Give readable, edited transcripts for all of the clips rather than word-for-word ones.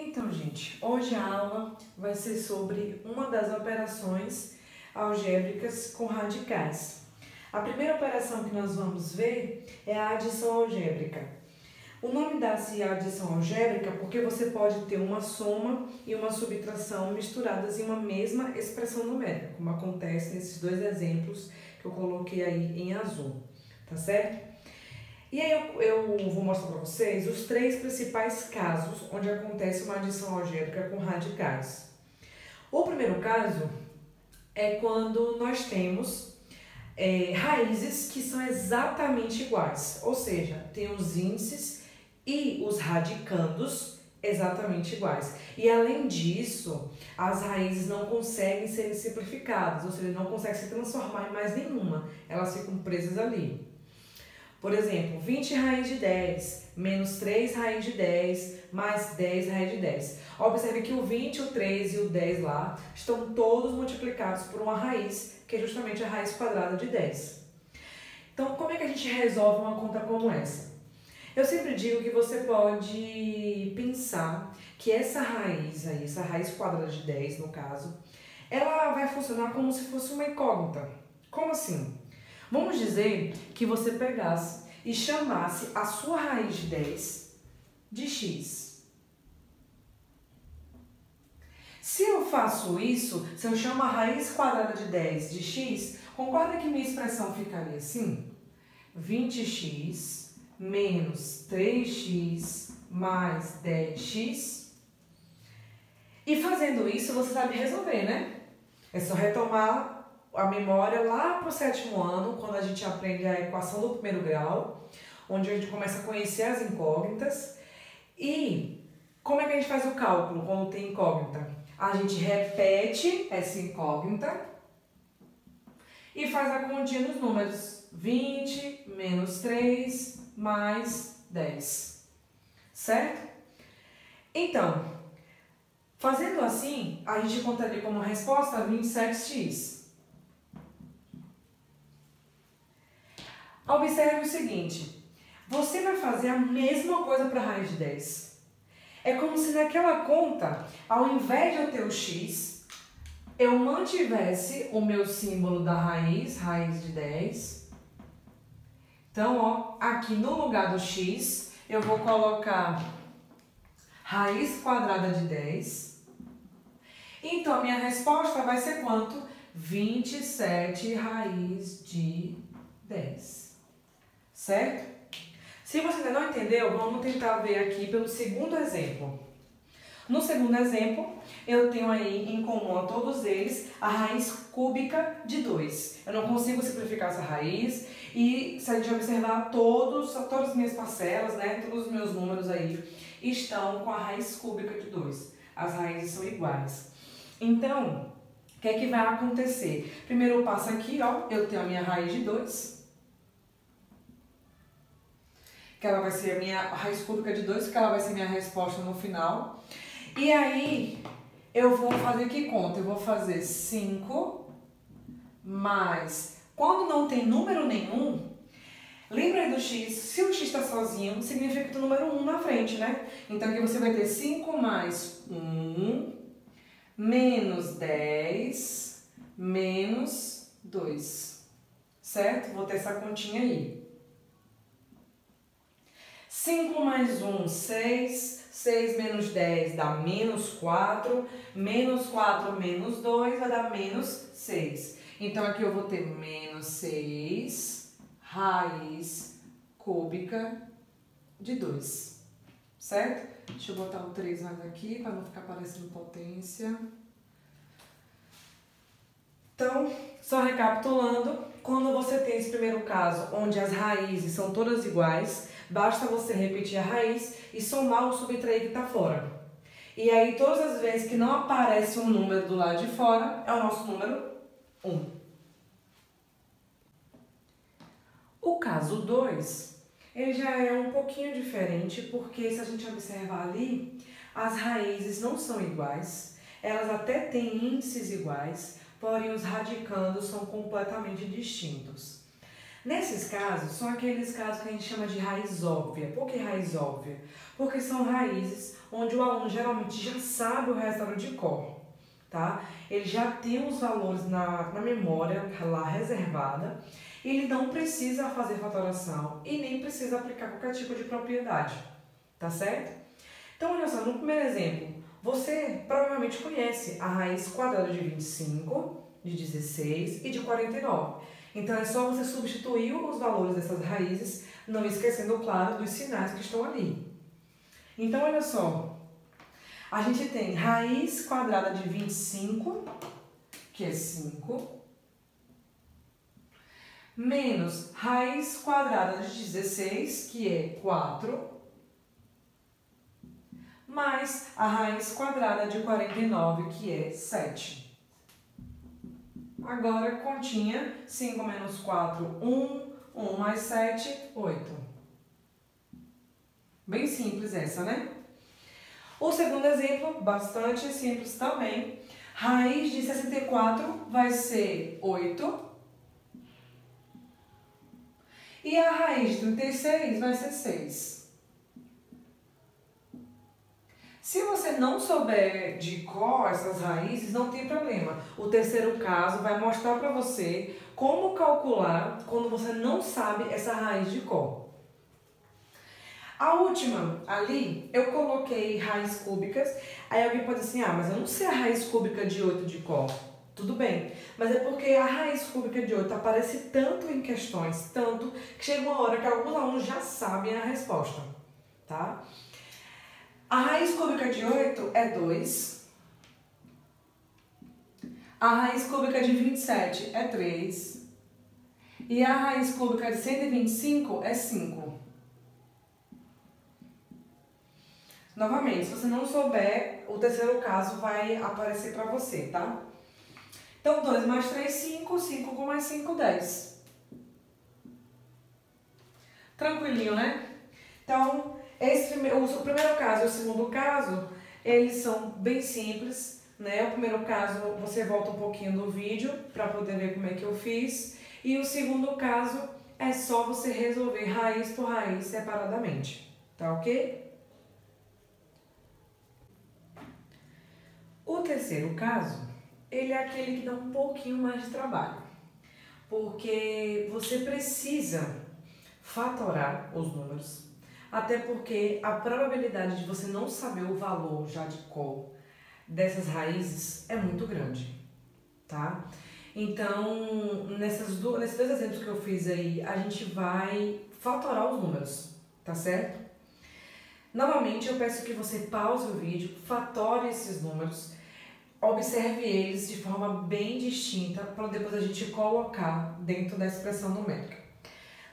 Então, gente, hoje a aula vai ser sobre uma das operações algébricas com radicais. A primeira operação que nós vamos ver é a adição algébrica. O nome dá-se adição algébrica porque você pode ter uma soma e uma subtração misturadas em uma mesma expressão numérica, como acontece nesses dois exemplos que eu coloquei aí em azul, tá certo? E aí eu vou mostrar para vocês os três principais casos onde acontece uma adição algébrica com radicais. O primeiro caso é quando nós temos raízes que são exatamente iguais, ou seja, tem os índices e os radicandos exatamente iguais. E além disso, as raízes não conseguem ser simplificadas, ou seja, não conseguem se transformar em mais nenhuma, elas ficam presas ali. Por exemplo, 20 raiz de 10, menos 3 raiz de 10, mais 10 raiz de 10. Observe que o 20, o 3 e o 10 lá estão todos multiplicados por uma raiz, que é justamente a raiz quadrada de 10. Então, como é que a gente resolve uma conta como essa? Eu sempre digo que você pode pensar que essa raiz aí, essa raiz quadrada de 10 no caso, ela vai funcionar como se fosse uma incógnita. Como assim? Vamos dizer que você pegasse e chamasse a sua raiz de 10 de x. Se eu faço isso, se eu chamo a raiz quadrada de 10 de x, concorda que minha expressão ficaria assim? 20x menos 3x mais 10x. E fazendo isso, você sabe resolver, né? É só retomar a memória lá para o 7º ano, quando a gente aprende a equação do primeiro grau, onde a gente começa a conhecer as incógnitas. E como é que a gente faz o cálculo quando tem incógnita? A gente repete essa incógnita e faz a continha dos números. 20 menos 3 mais 10. Certo? Então, fazendo assim, a gente encontraria como resposta 27x. Observe o seguinte, você vai fazer a mesma coisa para a raiz de 10. É como se naquela conta, ao invés de eu ter o x, eu mantivesse o meu símbolo da raiz de 10. Então, ó, aqui no lugar do x, eu vou colocar raiz quadrada de 10. Então, a minha resposta vai ser quanto? 27 raiz de 10. Certo? Se você ainda não entendeu, vamos tentar ver aqui pelo segundo exemplo. No segundo exemplo, eu tenho aí em comum a todos eles a raiz cúbica de 2. Eu não consigo simplificar essa raiz e se a gente observar todas as minhas parcelas, né, todos os meus números aí estão com a raiz cúbica de 2. As raízes são iguais. Então, o que é que vai acontecer? Primeiro passo aqui, ó, eu tenho a minha raiz de 2. Que ela vai ser a minha raiz cúbica de 2, que ela vai ser minha resposta no final. E aí, eu vou fazer que conta? Eu vou fazer 5 mais... Quando não tem número nenhum, lembra aí do x? Se o x está sozinho, significa que tem o número 1 na frente, né? Então, aqui você vai ter 5 mais 1, menos 10, menos 2. Certo? Vou ter essa continha aí. 5 mais 1, 6. 6 menos 10 dá menos 4. Menos 4 menos 2 vai dar menos 6. Então, aqui eu vou ter menos 6 raiz cúbica de 2. Certo? Deixa eu botar o 3 mais aqui para não ficar parecendo potência. Então, só recapitulando, quando você tem esse primeiro caso, onde as raízes são todas iguais, basta você repetir a raiz e somar ou subtrair que está fora. E aí, todas as vezes que não aparece um número do lado de fora, é o nosso número 1. O caso 2, ele já é um pouquinho diferente, porque se a gente observar ali, as raízes não são iguais, elas até têm índices iguais, porém os radicandos são completamente distintos. Nesses casos, são aqueles casos que a gente chama de raiz óbvia. Por que raiz óbvia? Porque são raízes onde o aluno geralmente já sabe o resultado de cor, tá? Ele já tem os valores na memória lá reservada, ele não precisa fazer fatoração e nem precisa aplicar qualquer tipo de propriedade, tá certo? Então, olha só, no primeiro exemplo, você provavelmente conhece a raiz quadrada de 25, de 16 e de 49. Então, é só você substituir os valores dessas raízes, não esquecendo, claro, dos sinais que estão ali. Então, olha só, a gente tem raiz quadrada de 25, que é 5, menos raiz quadrada de 16, que é 4, mais a raiz quadrada de 49, que é 7. Agora, continha, 5 menos 4, 1, 1 mais 7, 8. Bem simples essa, né? O segundo exemplo, bastante simples também. Raiz de 64 vai ser 8. E a raiz de 36 vai ser 6. Se você não souber de cor essas raízes, não tem problema. O terceiro caso vai mostrar para você como calcular quando você não sabe essa raiz de cor. A última ali, eu coloquei raízes cúbicas. Aí alguém pode dizer assim, mas eu não sei a raiz cúbica de 8 de cor. Tudo bem, mas é porque a raiz cúbica de 8 aparece tanto em questões, tanto, que chega uma hora que alguns alunos já sabem a resposta, tá? A raiz cúbica de 8 é 2. A raiz cúbica de 27 é 3. E a raiz cúbica de 125 é 5. Novamente, se você não souber, o terceiro caso vai aparecer para você, tá? Então, 2 mais 3, 5. 5 com mais 5, 10. Tranquilinho, né? Então, o primeiro caso e o segundo caso, eles são bem simples, né? O primeiro caso, você volta um pouquinho no vídeo para poder ver como é que eu fiz. E o segundo caso, é só você resolver raiz por raiz separadamente, tá ok? O terceiro caso, ele é aquele que dá um pouquinho mais de trabalho, porque você precisa fatorar os números. Até porque a probabilidade de você não saber o valor já de cor dessas raízes é muito grande, tá? Então, nesses dois exemplos que eu fiz aí, a gente vai fatorar os números, tá certo? Novamente, eu peço que você pause o vídeo, fatore esses números, observe eles de forma bem distinta para depois a gente colocar dentro da expressão numérica.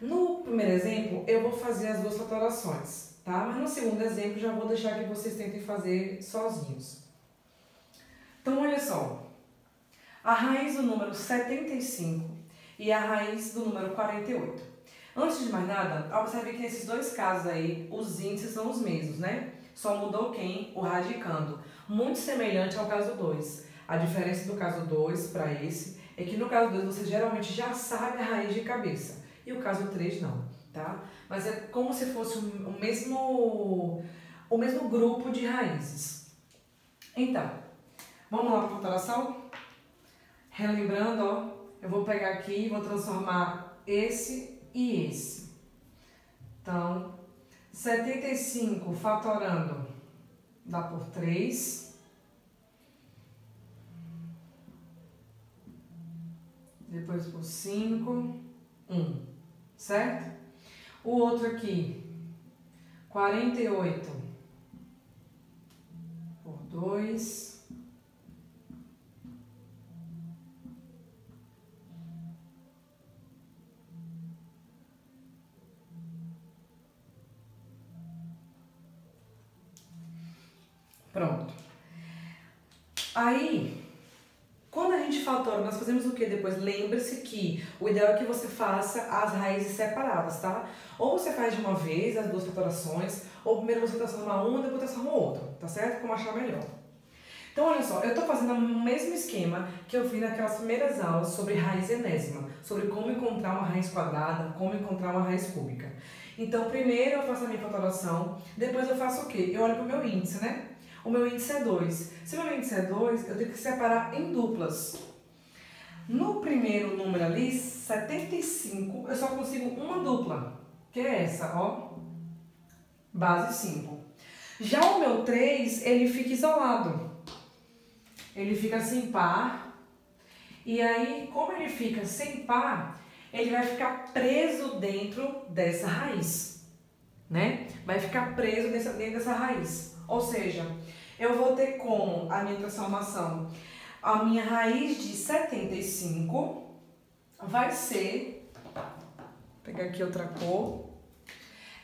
No primeiro exemplo, eu vou fazer as duas fatorações, tá? Mas no segundo exemplo, já vou deixar que vocês tentem fazer sozinhos. Então, olha só. A raiz do número 75 e a raiz do número 48. Antes de mais nada, observe que nesses dois casos aí, os índices são os mesmos, né? Só mudou quem? O radicando. Muito semelhante ao caso 2. A diferença do caso 2 para esse é que no caso 2 você geralmente já sabe a raiz de cabeça. E o caso 3 não, tá? Mas é como se fosse o mesmo grupo de raízes. Então, vamos lá para a fatoração? Relembrando, ó, eu vou pegar aqui e vou transformar esse e esse. Então, 75 fatorando dá por 3. Depois por 5, 1. Certo? O outro aqui, 48 por 2. Pronto. Aí, quando a gente fatora, nós fazemos o que depois? Lembre-se que o ideal é que você faça as raízes separadas, tá? Ou você faz de uma vez as duas fatorações, ou primeiro você transforma uma e depois transforma outra, tá certo? Como achar melhor. Então, olha só, eu estou fazendo o mesmo esquema que eu fiz naquelas primeiras aulas sobre raiz enésima, sobre como encontrar uma raiz quadrada, como encontrar uma raiz cúbica. Então, primeiro eu faço a minha fatoração, depois eu faço o quê? Eu olho para o meu índice, né? O meu índice é 2. Se o meu índice é 2, eu tenho que separar em duplas. No primeiro número ali, 75, eu só consigo uma dupla, que é essa, ó, base 5. Já o meu 3, ele fica isolado. Ele fica sem par. E aí, como ele fica sem par, ele vai ficar preso dentro dessa raiz, né? Vai ficar preso dentro dessa raiz. Ou seja, eu vou ter como a minha transformação, a minha raiz de 75 vai ser, vou pegar aqui outra cor,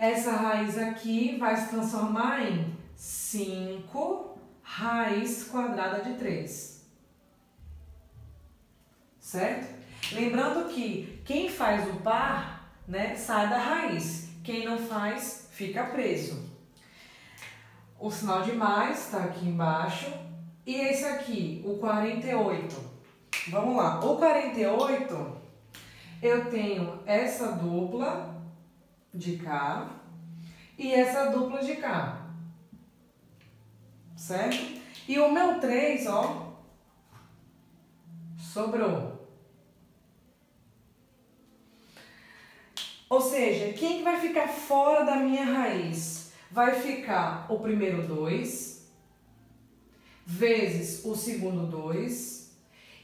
essa raiz aqui vai se transformar em 5 raiz quadrada de 3. Certo? Lembrando que quem faz o par, né, sai da raiz. Quem não faz, fica preso. O sinal de mais está aqui embaixo. E esse aqui, o 48. Vamos lá. O 48, eu tenho essa dupla de cá e essa dupla de cá. Certo? E o meu 3, ó, sobrou. Ou seja, quem que vai ficar fora da minha raiz? Vai ficar o primeiro 2, vezes o segundo 2.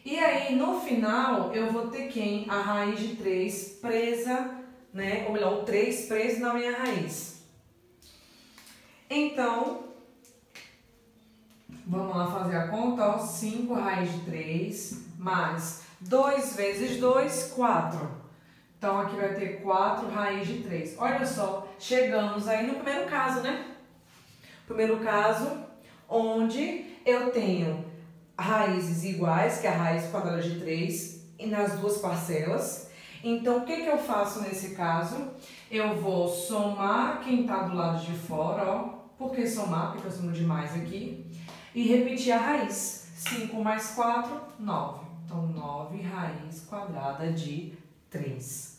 E aí, no final, eu vou ter quem? A raiz de 3 presa, né? Ou melhor, o 3 preso na minha raiz. Então, vamos lá fazer a conta, ó. 5 raiz de 3, mais 2 vezes 2, 4. Então, aqui vai ter 4 raiz de 3. Olha só, chegamos aí no primeiro caso, né? Primeiro caso, onde eu tenho raízes iguais, que é a raiz quadrada de 3, e nas duas parcelas. Então, o que que eu faço nesse caso? Eu vou somar quem está do lado de fora, ó. Por que somar? Porque eu somo demais aqui. E repetir a raiz. 5 mais 4, 9. Então, 9 raiz quadrada de 3.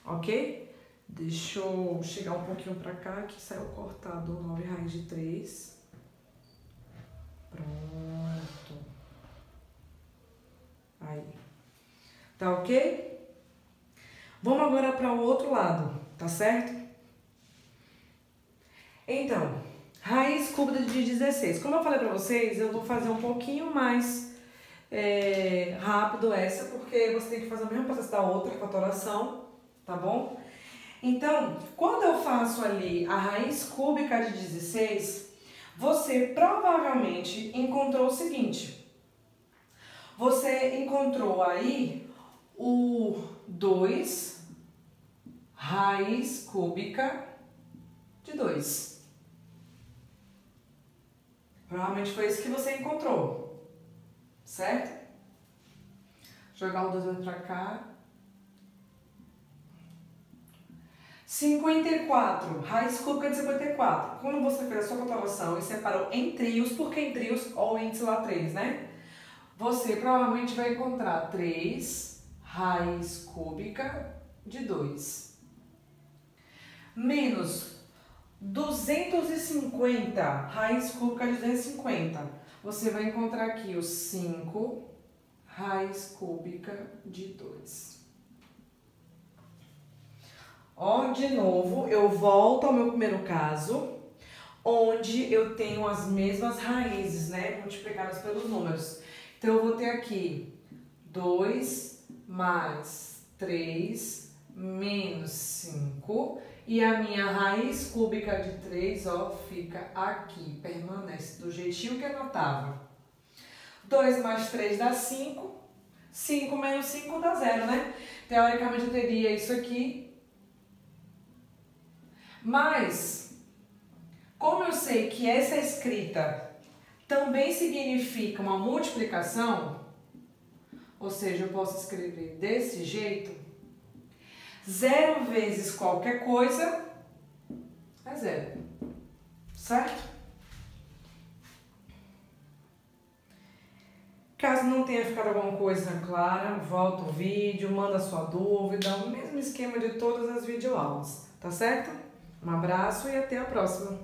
Ok? Deixa eu chegar um pouquinho pra cá, que saiu cortado 9 raiz de 3. Pronto. Aí. Tá ok? Vamos agora para o outro lado, tá certo? Então, raiz cúbica de 16. Como eu falei pra vocês, eu vou fazer um pouquinho mais rápido essa, porque você tem que fazer o mesmo processo da outra, fatoração, tá bom? Então, quando eu faço ali a raiz cúbica de 16, você provavelmente encontrou o seguinte. Você encontrou aí o 2 raiz cúbica de 2. Provavelmente foi isso que você encontrou, certo? Jogar o 2 pra cá. 54, raiz cúbica de 54. Quando você fez a sua calculação e separou em trios, por que em trios? Ou o índice lá 3, né? Você provavelmente vai encontrar 3 raiz cúbica de 2. Menos 250, raiz cúbica de 250. Você vai encontrar aqui os 5 raiz cúbica de 2. Ó, de novo, eu volto ao meu primeiro caso, onde eu tenho as mesmas raízes, né, multiplicadas pelos números. Então, eu vou ter aqui 2 mais 3 menos 5. E a minha raiz cúbica de 3, ó, fica aqui, permanece do jeitinho que eu anotava. 2 mais 3 dá 5. 5 menos 5 dá 0, né? Teoricamente, eu teria isso aqui. Mas, como eu sei que essa escrita também significa uma multiplicação, ou seja, eu posso escrever desse jeito, 0 vezes qualquer coisa é 0, certo? Caso não tenha ficado alguma coisa clara, volta o vídeo, manda sua dúvida, o mesmo esquema de todas as videoaulas, tá certo? Um abraço e até a próxima!